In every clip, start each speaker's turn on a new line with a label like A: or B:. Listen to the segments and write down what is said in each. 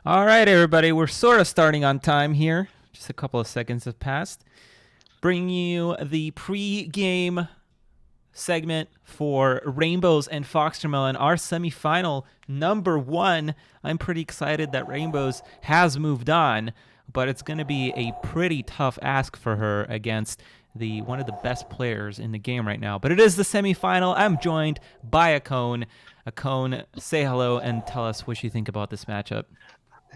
A: All right, everybody, we're sort of starting on time here. Just a couple of seconds have passed. Bringing you the pre-game segment for Rainbows and FoxTermelon, our semifinal number one. I'm pretty excited that Rainbows has moved on, but it's going to be a pretty tough ask for her against one of the best players in the game right now. But it is the semifinal. I'm joined by a Cone. A Cone, say hello and tell us what you think about this matchup.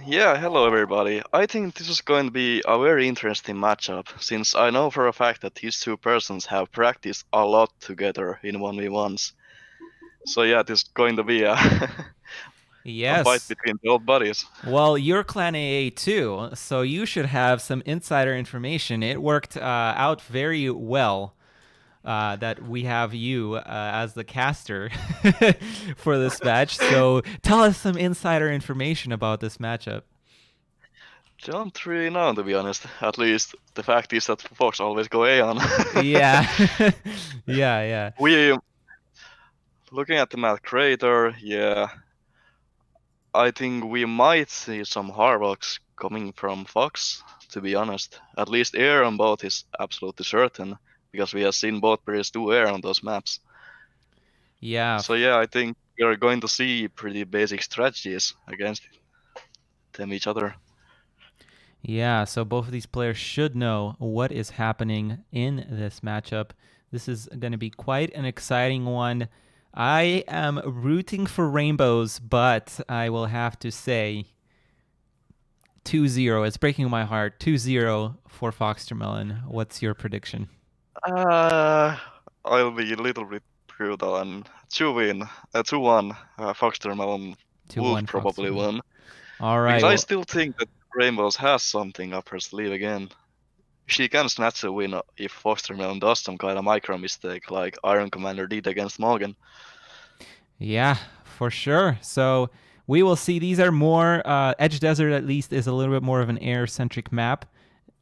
B: Yeah, hello everybody. I think this is going to be a very interesting matchup, since I know for a fact that these two persons have practiced a lot together in 1v1s. So yeah, this is going to be a, a fight
A: Yes.
B: between the old buddies.
A: Well, you're Clan AA too, so you should have some insider information. It worked out very well that we have you as the caster for this match. So tell us some insider information about this matchup.
B: Don't really know, to be honest. At least the fact is that Fox always go Aeon.
A: Yeah. yeah.
B: We, looking at the Emerald Crator, yeah, I think we might see some Harvocks coming from Fox, to be honest. At least air on both is absolutely certain, because we have seen both players do air on those maps.
A: Yeah.
B: So yeah, I think we're going to see pretty basic strategies against them each other.
A: Yeah, so both of these players should know what is happening in this matchup. This is going to be quite an exciting one. I am rooting for Rainbows, but I will have to say 2-0. It's breaking my heart. 2-0 for FoxTermelon. What's your prediction?
B: I'll be a little bit brutal and 2-1. FoxTermelon will
A: 2-1
B: probably
A: FoxTermelon.
B: win.
A: All
B: Because
A: right.
B: I
A: Well,
B: still think that Rainbows has something up her sleeve again. She can snatch a win if FoxTermelon does some kind of micro mistake like Iron Commander did against Morgan.
A: yeah, for sure. So we will see. These are more, Etched Desert at least is a little bit more of an air-centric map.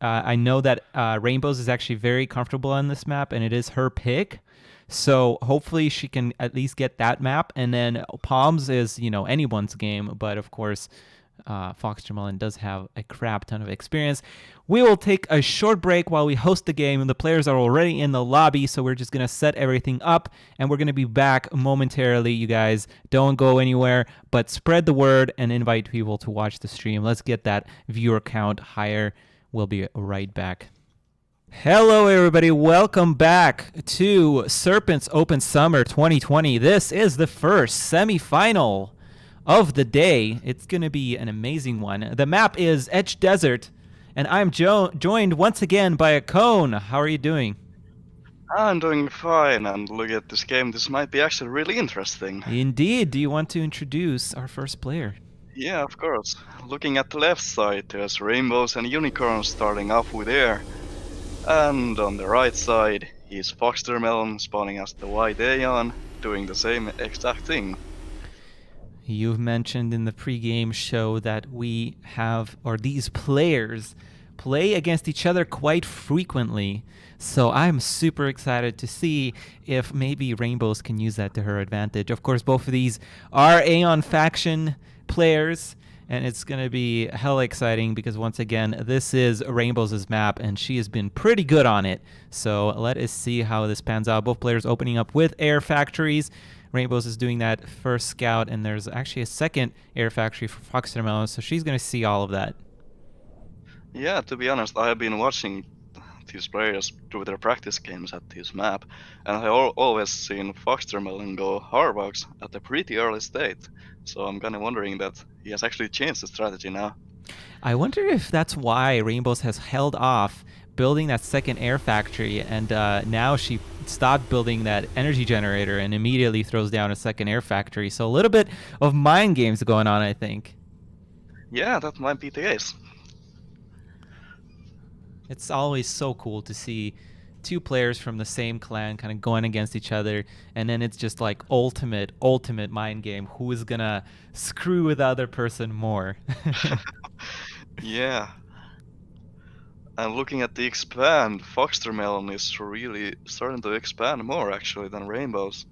A: I know that Rainbows is actually very comfortable on this map, and it is her pick. So hopefully she can at least get that map. And then Palms is, anyone's game. But of course, FoxTermelon does have a crap ton of experience. We will take a short break while we host the game, and the players are already in the lobby, so we're just going to set everything up, and we're going to be back momentarily, you guys. Don't go anywhere, but spread the word and invite people to watch the stream. Let's get that viewer count higher. We'll be right back. Hello, everybody. Welcome back to Serpents Open Summer 2020. This is the first semifinal of the day. It's going to be an amazing one. The map is Etched Desert, and I'm joined once again by a Cone. How are you doing?
B: I'm doing fine, and look at this game. This might be actually really interesting.
A: Indeed. Do you want to introduce our first player?
B: Yeah, of course. Looking at the left side, there's rainbows and unicorns starting off with air. And on the right side is FoxTermelon spawning as the white Aeon, doing the same exact thing.
A: You've mentioned in the pregame show that we have, or these players play against each other quite frequently. So I'm super excited to see if maybe Rainbows can use that to her advantage. Of course, both of these are Aeon faction players, and it's going to be hella exciting because once again, this is Rainbows' map, and she has been pretty good on it. So let us see how this pans out. Both players opening up with air factories. Rainbows is doing that first scout, and there's actually a second air factory for FoxTermelon, so she's going to see all of that.
B: Yeah, to be honest, I have been watching these players do their practice games at this map, and I always seen FoxTermelon go Harbox at a pretty early state. So I'm kind of wondering that he has actually changed the strategy now.
A: I wonder if that's why Rainbows has held off building that second air factory, and now she stopped building that energy generator and immediately throws down a second air factory. So a little bit of mind games going on, I think.
B: Yeah, that might be the case.
A: It's always so cool to see two players from the same clan kind of going against each other, and then it's just like ultimate mind game. Who is gonna screw the other person more?
B: Yeah. And looking at the expand, FoxTermelon is really starting to expand more actually than Rainbows.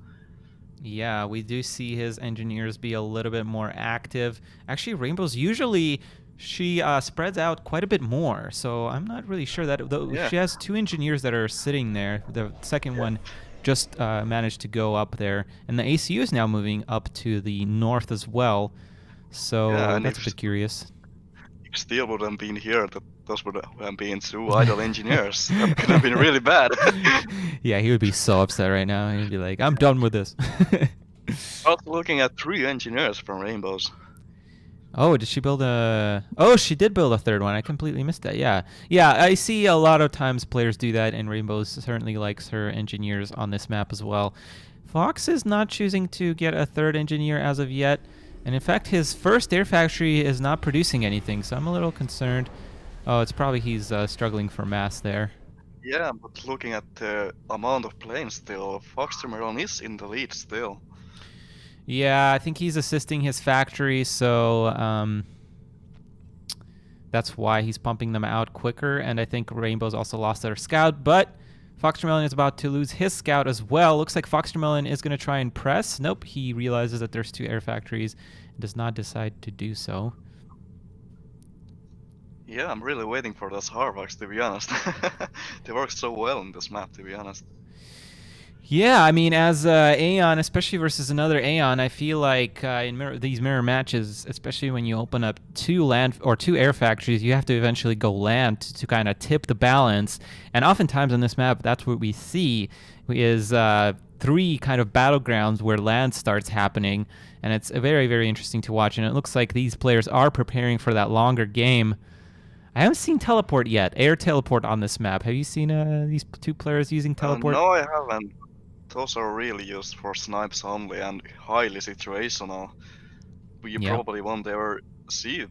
A: Yeah, we do see his engineers be a little bit more active. Actually, Rainbow's usually she spreads out quite a bit more, so I'm not really sure that though
B: Yeah,
A: she has 2 engineers that are sitting there. The second
B: yeah,
A: one just managed to go up there, and the ACU is now moving up to the north as well.
B: yeah.
A: So
B: And
A: that's a bit curious.
B: if Steel would have been here, those would have been two idle engineers. That could have been really bad.
A: Yeah, he would be so upset right now. He'd be like, "I'm done with this."
B: Also looking at 3 engineers from Rainbows.
A: Oh, did she build a? Oh, she did build a third one. I completely missed that. Yeah, yeah. I see a lot of times players do that, and Rainbows certainly likes her engineers on this map as well. Fox is not choosing to get a third engineer as of yet, and in fact, his first air factory is not producing anything, so I'm a little concerned. Oh, it's probably he's struggling for mass there.
B: Yeah, but looking at the amount of planes still, FoxTermelon is in the lead still.
A: Yeah, I think he's assisting his factory, so that's why he's pumping them out quicker. And I think Rainbow's also lost their scout, but FoxTermelon is about to lose his scout as well. Looks like FoxTermelon is going to try and press. Nope, he realizes that there's 2 air factories and does not decide to do so.
B: Yeah, I'm really waiting for those Harvax, to be honest. They work so well on this map, to be honest.
A: Yeah, I mean, as Aeon, especially versus another Aeon, I feel like in these mirror matches, especially when you open up 2 land or 2 air factories, you have to eventually go land to kind of tip the balance. And oftentimes on this map, that's what we see is 3 kind of battlegrounds where land starts happening, and it's very, very interesting to watch. And it looks like these players are preparing for that longer game. I haven't seen teleport yet, air teleport on this map. Have you seen these 2 players using teleport?
B: No, I haven't. Those are really used for snipes only and highly situational. You
A: Yeah.
B: probably won't ever see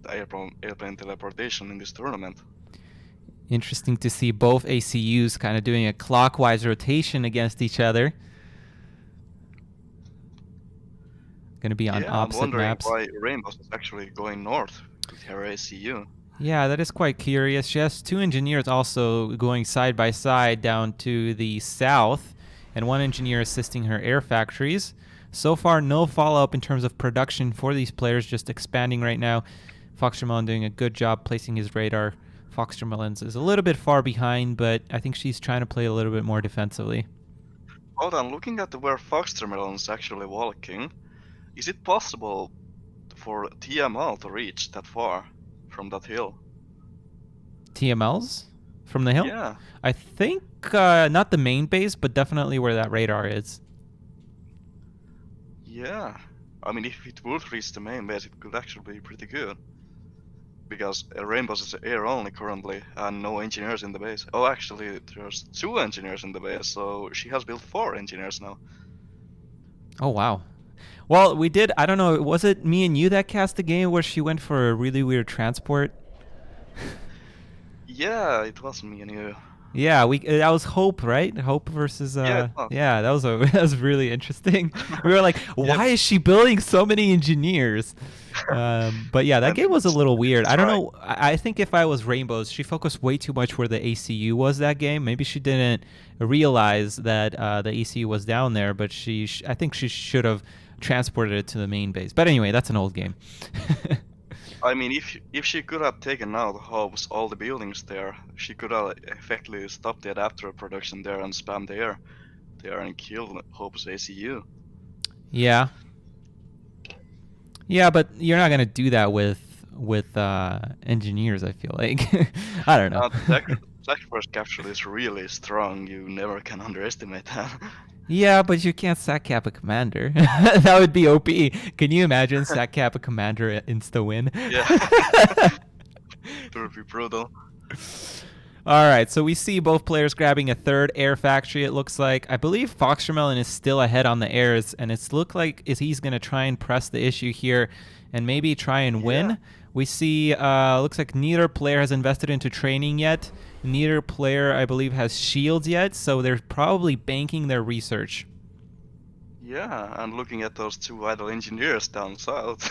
B: the airplane teleportation in this tournament.
A: Interesting to see both ACUs kind of doing a clockwise rotation against each other. Going to be on
B: Yeah, I'm
A: opposite
B: wondering
A: maps.
B: why Rainbows is actually going north with her ACU.
A: Yeah, that is quite curious. She has 2 engineers also going side by side down to the south, and 1 engineer assisting her air factories. So far, no follow-up in terms of production for these players, just expanding right now. FoxTermelon doing a good job placing his radar. FoxTermelon's is a little bit far behind, but I think she's trying to play a little bit more defensively.
B: Hold on, looking at where FoxTermelon is actually walking, is it possible for TML to reach that far from that hill?
A: TMLs from the hill?
B: Yeah.
A: I think not the main base, but definitely where that radar is.
B: Yeah. I mean, if it would reach the main base, it could actually be pretty good. Because Rainbows is air only currently, and no engineers in the base. Oh, actually, there's 2 engineers in the base, so she has built 4 engineers now.
A: Oh, wow. Well, we did, I don't know, was it me and you that cast the game where she went for a really weird transport?
B: Yeah, it was me and you.
A: Yeah, that was Hope, right? Hope versus
B: Yeah, it was.
A: yeah, that was that was really interesting. We were like, why is she building so many engineers? But yeah, that game was a little weird. I don't know. I think if I was Rainbows, she focused way too much where the ACU was that game. Maybe she didn't realize that the ACU was down there, but I think she should have transported it to the main base. But anyway, that's an old game.
B: I mean, if she could have taken out Hope's all the buildings there, she could have effectively stopped the adapter production there and spammed the air there and killed Hope's ACU.
A: Yeah. Yeah, but you're not gonna do that with engineers. I feel like I don't know.
B: Sacrifice capture is really strong. You never can underestimate that.
A: Yeah, but you can't sack cap a commander. That would be OP. Can you imagine sack cap a commander insta win?
B: Yeah. It would be brutal.
A: All right, so we see both players grabbing a 3rd air factory, it looks like. I believe FoxTermelon is still ahead on the airs, and it's look like he's going to try and press the issue here and maybe try and win. We see, looks like neither player has invested into training yet. Neither player, I believe, has shields yet, so they're probably banking their research.
B: Yeah, and looking at those 2 idle engineers down south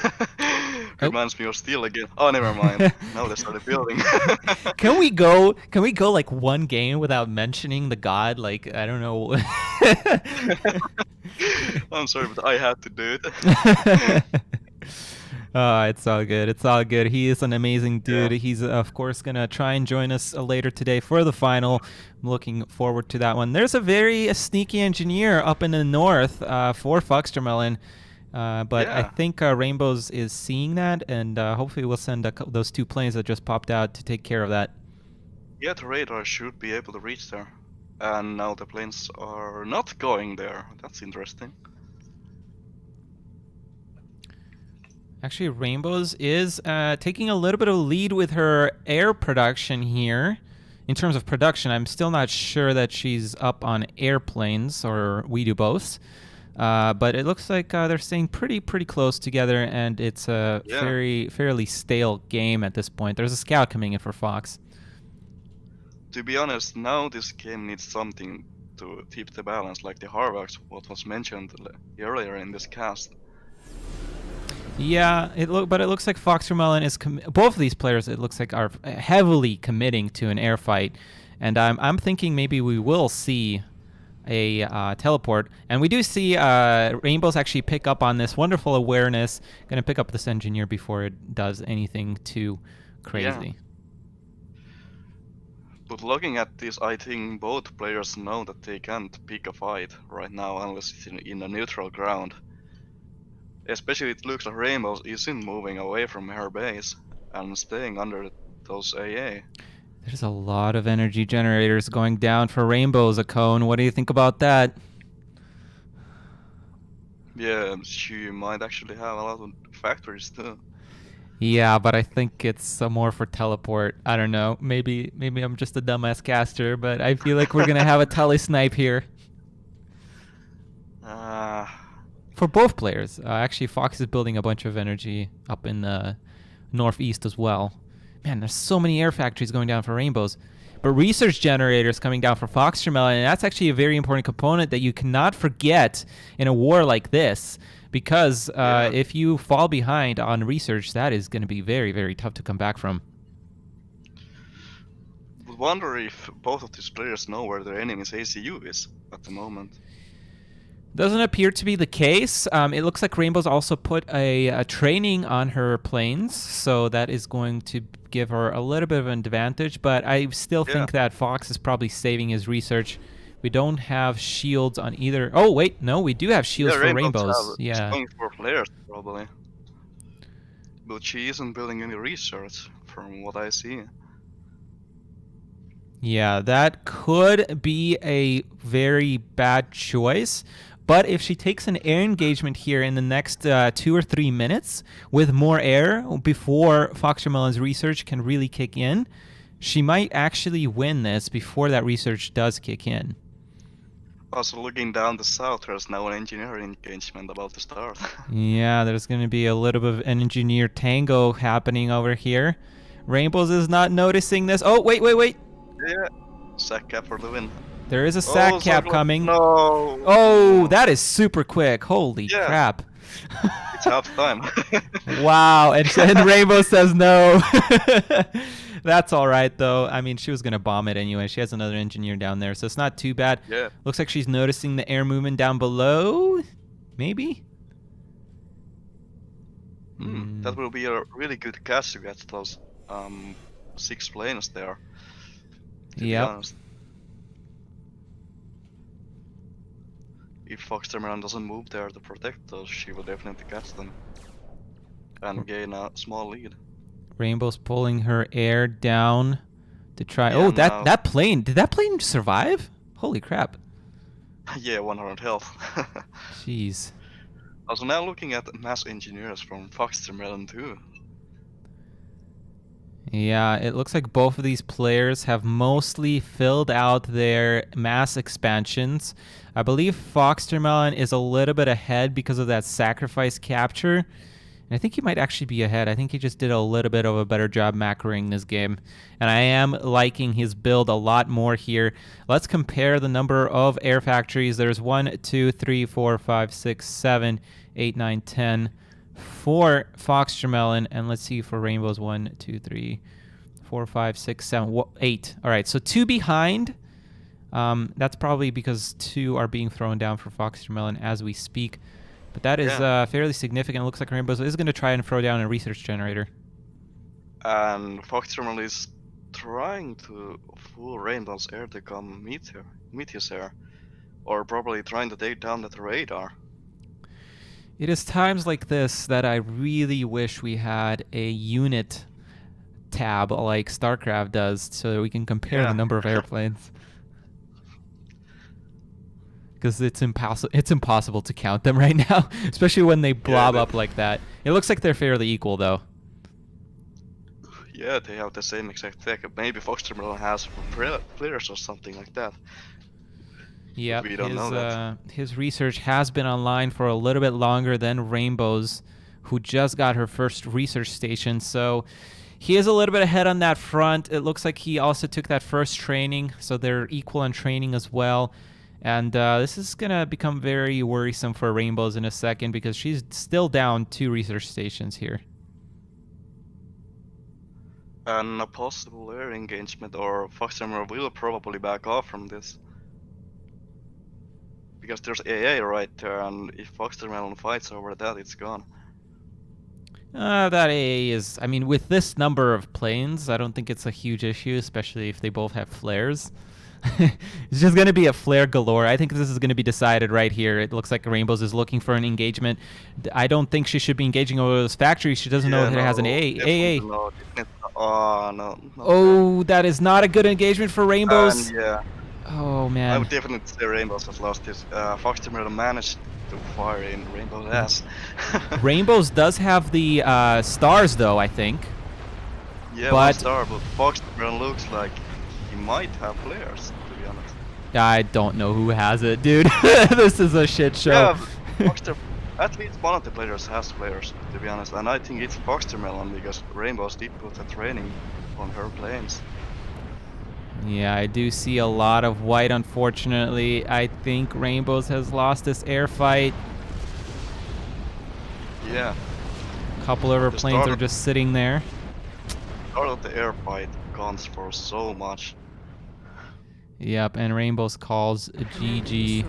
B: reminds me of Steel again. Oh, never mind. Now they started building.
A: Can we go like 1 game without mentioning the god? Like, I don't know.
B: I'm sorry, but I had to do it.
A: It's all good. It's all good. He is an amazing dude.
B: Yeah.
A: He's, of course, going to try and join us later today for the final. I'm looking forward to that one. There's a very sneaky engineer up in the north for FoxTermelon. But I
B: Yeah.
A: think Rainbows is seeing that, and hopefully we'll send those 2 planes that just popped out to take care of that.
B: Yeah, the radar should be able to reach there. And now the planes are not going there. That's interesting.
A: Actually, Rainbows is taking a little bit of lead with her air production here. In terms of production, I'm still not sure that she's up on airplanes, or we do both. But it looks like they're staying pretty close together, and it's a fairly stale game at this point. There's a scout coming in for Fox.
B: To be honest, now this game needs something to tip the balance, like the Harvax, what was mentioned earlier in this cast.
A: Yeah, but it looks like FoxTermelon is both of these players. It looks like are heavily committing to an air fight, and I'm thinking maybe we will see a teleport, and we do see Rainbows actually pick up on this wonderful awareness. Going to pick up this engineer before it does anything too crazy.
B: Yeah. But looking at this, I think both players know that they can't pick a fight right now unless it's in a neutral ground. Especially it looks like Rainbows isn't moving away from her base and staying under those AA.
A: There's a lot of energy generators going down for Rainbows, a cone. What do you think about that?
B: Yeah, she might actually have a lot of factories too.
A: Yeah, but I think it's more for teleport. I don't know. Maybe I'm just a dumbass caster, but I feel like we're gonna have a tele snipe here. For both players. Actually, Fox is building a bunch of energy up in the northeast as well. Man, there's so many air factories going down for Rainbows. But research generators coming down for FoxTermelon, and that's actually a very important component that you cannot forget in a war like this. Because if you fall behind on research, that is going to be very tough to come back from.
B: I wonder if both of these players know where their enemy's ACU is at the moment.
A: Doesn't appear to be the case. It looks like Rainbow's also put a training on her planes, so that is going to give her a little bit of an advantage, but I still think that Fox is probably saving his research. We don't have shields on either. Oh, wait, no, we do have shields for Rainbows.
B: Yeah, going for players, probably. But she isn't building any research, from what I see.
A: Yeah, that could be a very bad choice. But if she takes an air engagement here in the next 2 or 3 minutes with more air before FoxTermelon's research can really kick in, she might actually win this before that research does kick in.
B: Also, looking down the south, there's now an engineer engagement about to start.
A: Yeah, there's going to be a little bit of an engineer tango happening over here. Rainbows is not noticing this. Oh, wait.
B: Yeah, sack cap for the win.
A: There is a sack cap coming.
B: No.
A: Oh, that is super quick. Holy crap.
B: It's half time.
A: Wow, and Rainbow says no. That's all right, though. I mean, she was going to bomb it anyway. She has another engineer down there, so it's not too bad.
B: Yeah.
A: Looks like she's noticing the air movement down below. Maybe?
B: That will be a really good catch to get those 6 planes there.
A: Yeah.
B: If FoxTermelon doesn't move there to protect those, she will definitely catch them and gain a small lead.
A: Rainbow's pulling her air down to try.
B: Yeah,
A: oh, that plane! Did that plane survive? Holy crap!
B: Yeah, 100 health.
A: Jeez.
B: Also, now looking at mass engineers from FoxTermelon too.
A: Yeah, it looks like both of these players have mostly filled out their mass expansions. I believe FoxTermelon is a little bit ahead because of that sacrifice capture. And I think he might actually be ahead. I think he just did a little bit of a better job macroing this game. And I am liking his build a lot more here. Let's compare the number of air factories. There's 1, 2, 3, 4, 5, 6, 7, 8, 9, 10 for FoxTermelon. And let's see for Rainbows. 1, 2, 3, 4, 5, 6, 7, 8. All right, so 2 behind. That's probably because 2 are being thrown down for FoxTermelon as we speak. But that is
B: Yeah.
A: fairly significant. It looks like Rainbows is going to try and throw down a research generator.
B: And FoxTermelon is trying to fool Rainbow's air to come Meteor's air. Or probably trying to take down that radar.
A: It is times like this that I really wish we had a unit tab like StarCraft does so that we can compare
B: Yeah.
A: the number of airplanes. Because it's impossible to count them right now, especially when they blob up like that. It looks like they're fairly equal, though.
B: Yeah, they have the same exact tech. Maybe FoxTermelon has flares or something like that.
A: Yep,
B: We don't know that.
A: His research has been online for a little bit longer than Rainbow's, who just got her first research station. So he is a little bit ahead on that front. It looks like he also took that first training, so they're equal on training as well. And this is going to become very worrisome for Rainbows in a second because she's still down 2 research stations here.
B: And a possible air engagement, or FoxTermelon will probably back off from this. Because there's AA right there, and if FoxTermelon fights over that, it's gone.
A: That AA is, I mean, with this number of planes, I don't think it's a huge issue, especially if they both have flares. It's just going to be a flare galore. I think this is going to be decided right here. It looks like Rainbows is looking for an engagement. I don't think she should be engaging over those factories. She doesn't know if it has an AA.
B: No.
A: Oh, that is not a good engagement for Rainbows.
B: And yeah.
A: Oh, man.
B: I would definitely say Rainbows has lost this. FoxTermelon managed to fire in Rainbow's ass.
A: Rainbows does have the stars, though, I think.
B: Yeah, but FoxTermelon looks like he might have flares, to be honest.
A: I don't know who has it, dude. This is a shit show.
B: Yeah, at least one of the players has flares, to be honest. And I think it's FoxTermelon because Rainbows did put a training on her planes.
A: Yeah, I do see a lot of white, unfortunately. I think Rainbows has lost this air fight.
B: Yeah.
A: A couple of her planes are just sitting there.
B: Start of the air fight counts for so much.
A: Yep, and Rainbows calls a GG,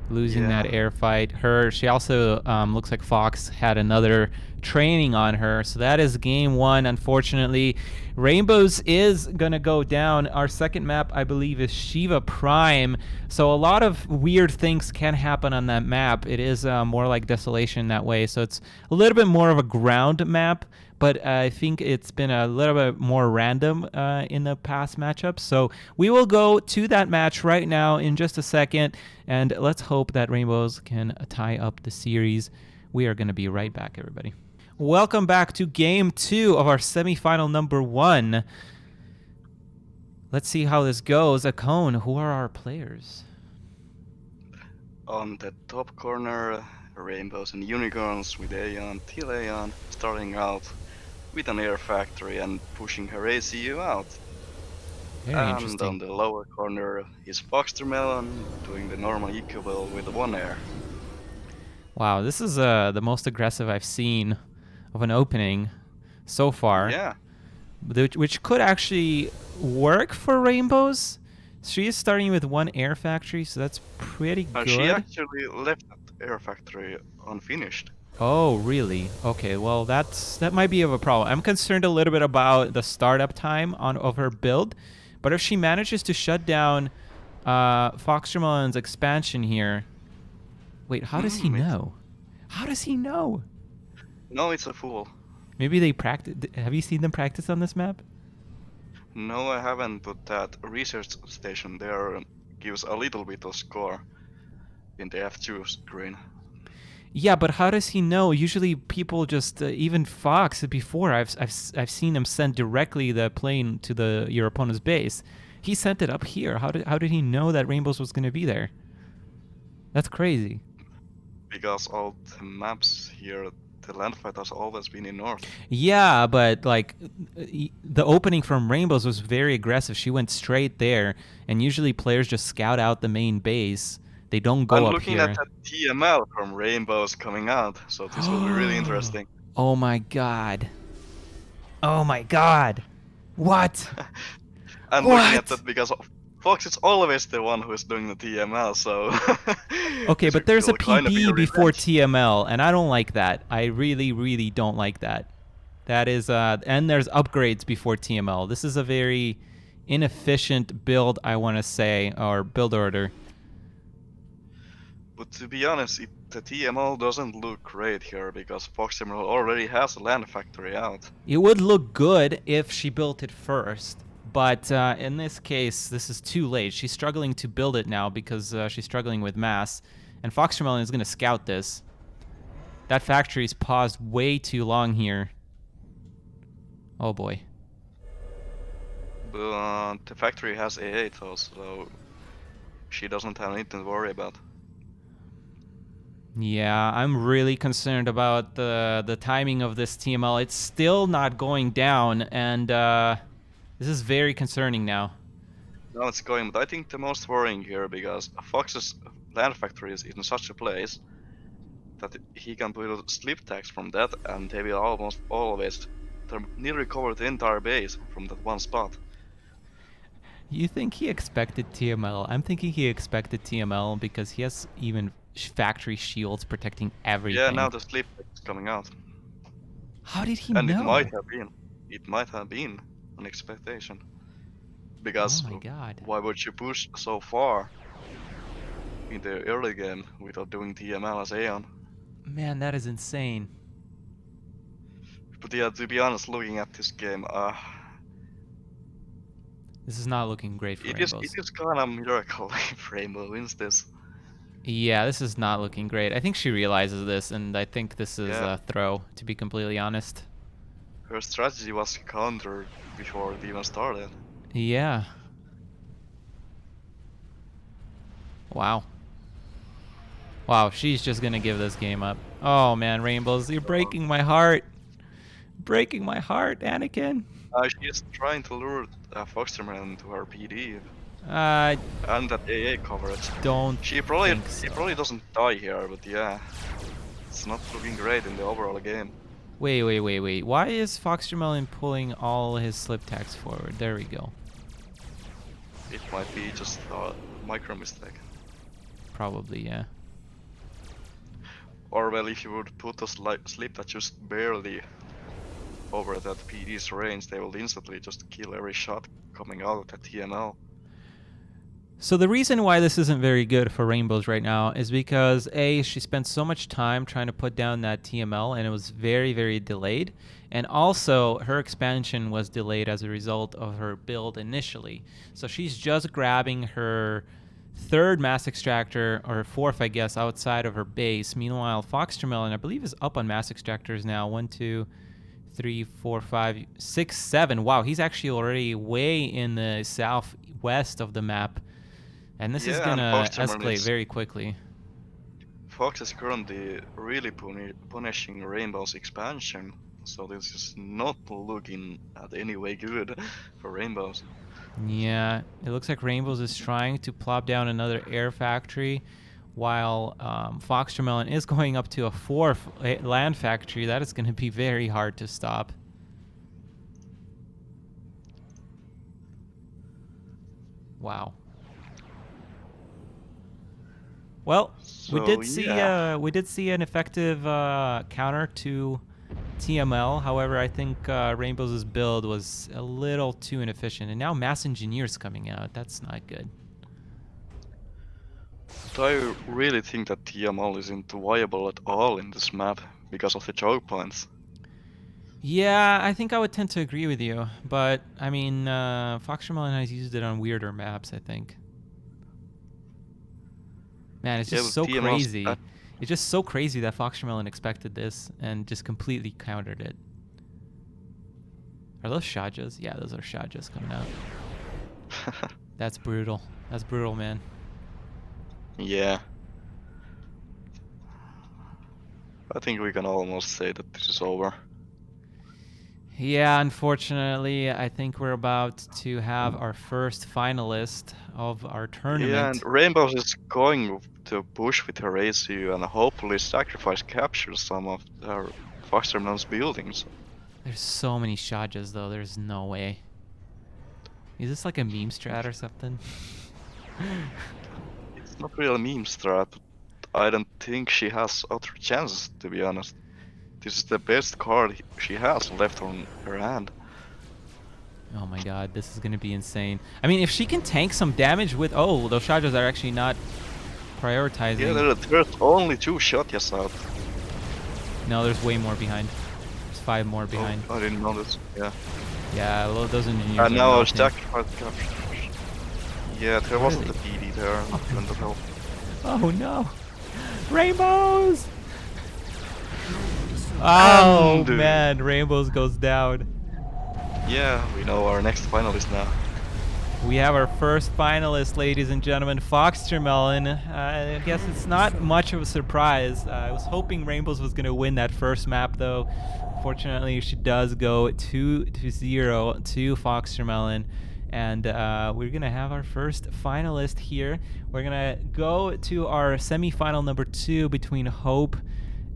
A: losing that air fight. She also looks like Fox had another training on her, so that is game 1. Unfortunately, Rainbows is gonna go down. Our second map, I believe, is Shiva Prime, so a lot of weird things can happen on that map. It is more like Desolation that way, so it's a little bit more of a ground map, but I think it's been a little bit more random in the past matchups. So we will go to that match right now in just a second, and let's hope that Rainbows can tie up the series. We are going to be right back, everybody. Welcome back to Game 2 of our semifinal number 1. Let's see how this goes. Akone, who are our players?
B: On the top corner, Rainbows and Unicorns with Aeon, Till Aeon, starting out with an air factory and pushing her ACU out.
A: Very interesting.
B: And on the lower corner is FoxTermelon doing the normal equal with 1 air.
A: Wow, this is the most aggressive I've seen of an opening so far.
B: Yeah.
A: Which could actually work for Rainbows. She is starting with 1 air factory, so that's pretty good.
B: She actually left that air factory unfinished.
A: Oh, really? Okay, well, that might be of a problem. I'm concerned a little bit about the startup time of her build, but if she manages to shut down FoxTermelon's expansion here... Wait, how does he know? How does he know?
B: No, it's a fool.
A: Maybe they practice. Have you seen them practice on this map?
B: No, I haven't, but that research station there gives a little bit of score in the F2 screen.
A: Yeah, but how does he know? Usually people just, even Fox before, I've seen him send directly the plane to your opponent's base. He sent it up here. How did he know that Rainbows was going to be there? That's crazy.
B: Because all the maps here, the land fight has always been in north.
A: Yeah, but like the opening from Rainbows was very aggressive. She went straight there, and usually players just scout out the main base. They don't go up here.
B: I'm looking at that TML from Rainbows coming out, so this will be really interesting.
A: Oh my god. Oh my god. What?
B: I'm looking at that because Fox is always the one who is doing the TML, so
A: Okay,
B: this
A: but there's a
B: will kind of be a
A: PB before
B: revenge.
A: TML, and I don't like that. I really, really don't like that. That is, and there's upgrades before TML. This is a very inefficient build, I want to say, or build order.
B: But to be honest, the TML doesn't look great here because FoxTermelon already has a land factory out.
A: It would look good if she built it first, but in this case, this is too late. She's struggling to build it now because she's struggling with mass, and FoxTermelon is going to scout this. That factory's paused way too long here. Oh boy.
B: But the factory has A8 though, so she doesn't have anything to worry about.
A: Yeah, I'm really concerned about the timing of this TML. It's still not going down, and this is very concerning now.
B: Now it's going, but I think the most worrying here because Fox's land factory is in such a place that he can build slip tags from that, and they will almost always nearly cover the entire base from that one spot.
A: You think he expected TML? I'm thinking he expected TML because he has even factory shields protecting everything.
B: Yeah, now the slip tag is coming out.
A: How did he
B: And
A: know?
B: it might have been an expectation. Because
A: oh my god.
B: why would you push so far in the early game without doing TML as Aeon?
A: Man, that is insane.
B: But yeah, to be honest, looking at this game,
A: This is not looking great for Rainbows.
B: it is kind of a miracle if Rainbow wins this.
A: Yeah, this is not looking great. I think she realizes this, and I think this is
B: Yeah.
A: a throw, to be completely honest.
B: Her strategy was countered before it even started.
A: Yeah. Wow. Wow, she's just gonna give this game up. Oh man, Rainbows, you're breaking my heart. Breaking my heart, Anakin.
B: She's trying to lure FoxTermelon into her PD
A: I
B: and that AA coverage.
A: don't
B: She
A: think
B: probably
A: so.
B: doesn't die here, but yeah, it's not looking great in the overall game.
A: Wait. Why is FoxTermelon pulling all his slip tags forward? There we go.
B: It might be just a micro mistake.
A: Probably, yeah.
B: Or well, if you would put a slip that just barely over that PD's range, they will instantly just kill every shot coming out of that TML.
A: So the reason why this isn't very good for Rainbows right now is because A, she spent so much time trying to put down that TML and it was very, very delayed. And also her expansion was delayed as a result of her build initially. So she's just grabbing her third mass extractor, or fourth, I guess, outside of her base. Meanwhile, FoxTermelon, I believe, is up on mass extractors now. 1, 2, 3, 4, 5, 6, 7. Wow, he's actually already way in the southwest of the map. And this is gonna escalate very quickly.
B: Fox is currently really punishing Rainbow's expansion, so this is not looking at any way good for Rainbows.
A: Yeah, it looks like Rainbows is trying to plop down another air factory, while FoxTermelon is going up to a fourth land factory. That is going to be very hard to stop. Wow. Well, we did see an effective counter to TML. However, I think Rainbows' build was a little too inefficient, and now Mass Engineer's coming out. That's not good.
B: But I really think that TML isn't viable at all in this map because of the choke points.
A: Yeah, I think I would tend to agree with you, but I mean, FoxTermelon has used it on weirder maps, I think. Man, it's just so crazy. It's just so crazy that FoxTermelon expected this and just completely countered it. Are those Shajas? Yeah, those are Shajas coming out. That's brutal. That's brutal, man.
B: Yeah. I think we can almost say that this is over.
A: Yeah, unfortunately, I think we're about to have our first finalist of our tournament.
B: Yeah, and Rainbows is going to push with her ACU and hopefully capture some of her FoxTermelon's buildings.
A: There's so many Shajas, though. There's no way. Is this like a meme strat or something?
B: It's not really a meme strat, but I don't think she has other chances, to be honest. This is the best card she has left on her hand.
A: Oh my god, this is gonna be insane. I mean, if she can tank some damage with... Oh, those charges are actually not prioritizing.
B: Yeah, there's only 2 Shotyas out.
A: No, there's way more behind. There's 5 more behind.
B: Oh, I didn't know this. Yeah.
A: Yeah, well, those engineers
B: And now
A: are
B: I'll
A: nothing.
B: sacrifice capture. Yeah, there wasn't a PD there. Couldn't have helped.
A: Oh no! Rainbows! Oh
B: And,
A: man, Rainbows goes down.
B: Yeah, we know our next finalist now.
A: We have our first finalist, ladies and gentlemen, FoxTermelon. I guess it's not much of a surprise. I was hoping Rainbows was going to win that first map, though. Fortunately, she does go 2-0 to FoxTermelon. And we're going to have our first finalist here. We're going to go to our semifinal number 2 between Hope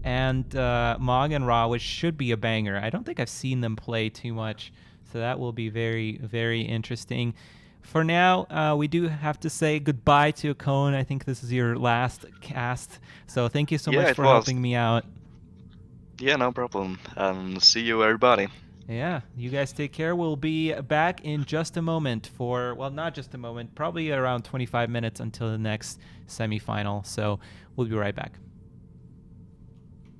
A: and Mog and Ra, which should be a banger. I don't think I've seen them play too much, so that will be very, very interesting. For now, we do have to say goodbye to Akone. I think this is your last cast, so thank you so much for helping me out.
B: Yeah, no problem, and see you everybody.
A: Yeah, you guys take care. We'll be back in just a moment for, well, not just a moment, probably around 25 minutes until the next semifinal, so we'll be right back.